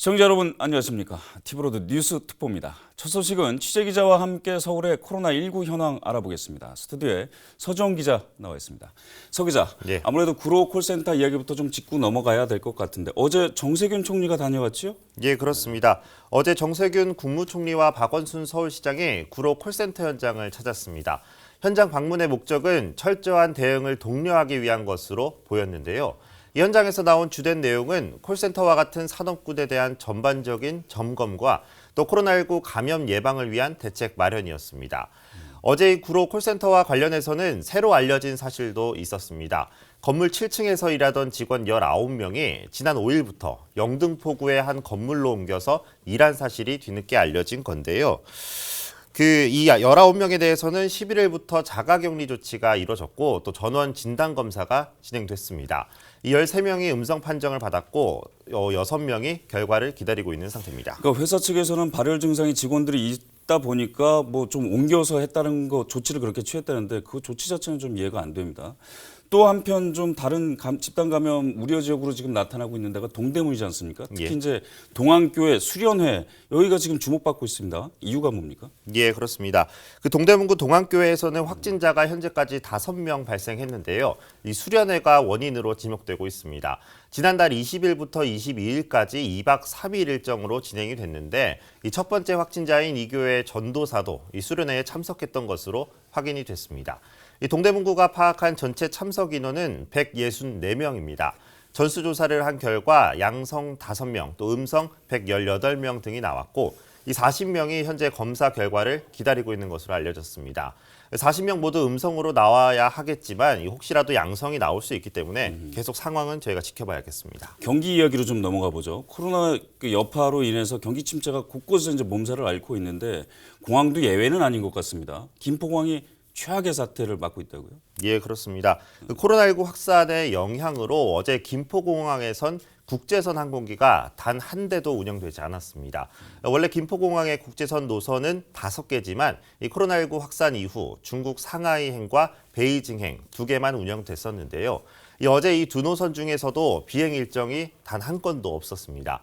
시청자 여러분 안녕하십니까. 티브로드 뉴스 특보입니다. 첫 소식은 취재기자와 함께 서울의 코로나19 현황 알아보겠습니다. 스튜디오에 서정 기자 나와 있습니다. 서 기자, 네. 아무래도 구로 콜센터 이야기부터 좀 짚고 넘어가야 될 것 같은데 어제 정세균 총리가 다녀왔죠? 예, 그렇습니다. 어제 정세균 국무총리와 박원순 서울시장이 구로 콜센터 현장을 찾았습니다. 현장 방문의 목적은 철저한 대응을 독려하기 위한 것으로 보였는데요. 이 현장에서 나온 주된 내용은 콜센터와 같은 산업군에 대한 전반적인 점검과 또 코로나19 감염 예방을 위한 대책 마련이었습니다. 어제 이 구로 콜센터와 관련해서는 새로 알려진 사실도 있었습니다. 건물 7층에서 일하던 직원 19명이 지난 5일부터 영등포구의 한 건물로 옮겨서 일한 사실이 뒤늦게 알려진 건데요. 이 19명에 대해서는 11일부터 자가격리 조치가 이뤄졌고 또 전원 진단검사가 진행됐습니다. 이 13명이 음성 판정을 받았고 6명이 결과를 기다리고 있는 상태입니다. 그러니까 회사 측에서는 발열 증상이 직원들이 있다 보니까 뭐 좀 옮겨서 했다는 거 조치를 그렇게 취했다는데 그 조치 자체는 좀 이해가 안 됩니다. 또 한편 좀 다른 집단 감염 우려 지역으로 지금 나타나고 있는 데가 동대문이지 않습니까? 특히 예. 이제 동안교회 수련회 여기가 지금 주목받고 있습니다. 이유가 뭡니까? 예, 그렇습니다. 그 동대문구 동안교회에서는 확진자가 현재까지 5명 발생했는데요. 이 수련회가 원인으로 지목되고 있습니다. 지난달 20일부터 22일까지 2박 3일 일정으로 진행이 됐는데 이 첫 번째 확진자인 이 교회 전도사도 이 수련회에 참석했던 것으로 확인이 됐습니다. 이 동대문구가 파악한 전체 참석 인원은 164명입니다. 전수조사를 한 결과 양성 5명, 또 음성 118명 등이 나왔고 이 40명이 현재 검사 결과를 기다리고 있는 것으로 알려졌습니다. 40명 모두 음성으로 나와야 하겠지만 혹시라도 양성이 나올 수 있기 때문에 계속 상황은 저희가 지켜봐야겠습니다. 경기 이야기로 좀 넘어가 보죠. 코로나 여파로 인해서 경기 침체가 곳곳에서 이제 몸살을 앓고 있는데 공항도 예외는 아닌 것 같습니다. 김포공항이 최악의 사태를 맞고 있다고요? 예, 그렇습니다. 코로나19 확산의 영향으로 어제 김포공항에선 국제선 항공기가 단 한 대도 운영되지 않았습니다. 원래 김포공항의 국제선 노선은 5개지만 이 코로나19 확산 이후 중국 상하이행과 베이징행 2개만 운영됐었는데요. 어제 이 두 노선 중에서도 비행 일정이 단 한 건도 없었습니다.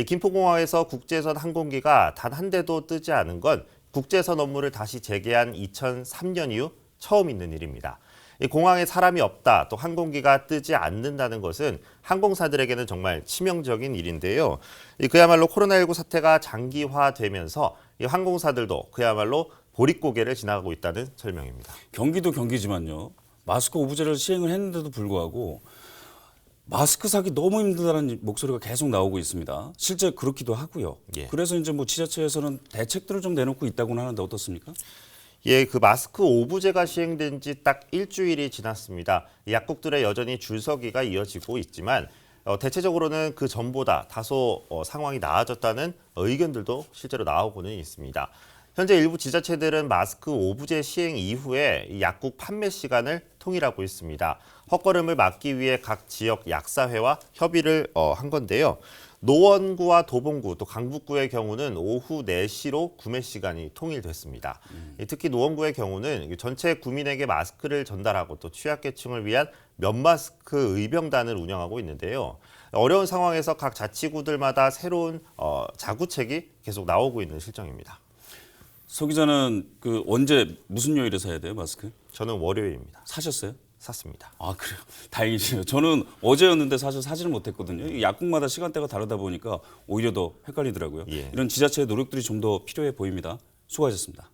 김포공항에서 국제선 항공기가 단 한 대도 뜨지 않은 건 국제선 업무를 다시 재개한 2003년 이후 처음 있는 일입니다. 이 공항에 사람이 없다, 또 항공기가 뜨지 않는다는 것은 항공사들에게는 정말 치명적인 일인데요. 그야말로 코로나19 사태가 장기화되면서 이 항공사들도 그야말로 보릿고개를 지나가고 있다는 설명입니다. 경기도 경기지만요. 마스크 오부제를 시행을 했는데도 불구하고 마스크 사기 너무 힘들다는 목소리가 계속 나오고 있습니다. 실제 그렇기도 하고요. 예. 그래서 이제 뭐 지자체에서는 대책들을 좀 내놓고 있다고는 하는데 어떻습니까? 예, 그 마스크 오부제가 시행된 지 딱 일주일이 지났습니다. 약국들의 여전히 줄서기가 이어지고 있지만 대체적으로는 그 전보다 다소 상황이 나아졌다는 의견들도 실제로 나오고는 있습니다. 현재 일부 지자체들은 마스크 오부제 시행 이후에 이 약국 판매 시간을 통일하고 있습니다. 헛걸음을 막기 위해 각 지역 약사회와 협의를 한 건데요. 노원구와 도봉구, 또 강북구의 경우는 오후 4시로 구매 시간이 통일됐습니다. 특히 노원구의 경우는 전체 구민에게 마스크를 전달하고 또 취약계층을 위한 면마스크 의병단을 운영하고 있는데요. 어려운 상황에서 각 자치구들마다 새로운 자구책이 계속 나오고 있는 실정입니다. 서 기자는 그 언제 무슨 요일에 사야 돼요, 마스크? 저는 월요일입니다. 사셨어요? 샀습니다. 아, 그래요? 다행이시네요. 저는 어제였는데 사실 사지를 못했거든요. 약국마다 시간대가 다르다 보니까 오히려 더 헷갈리더라고요. 예. 이런 지자체의 노력들이 좀 더 필요해 보입니다. 수고하셨습니다.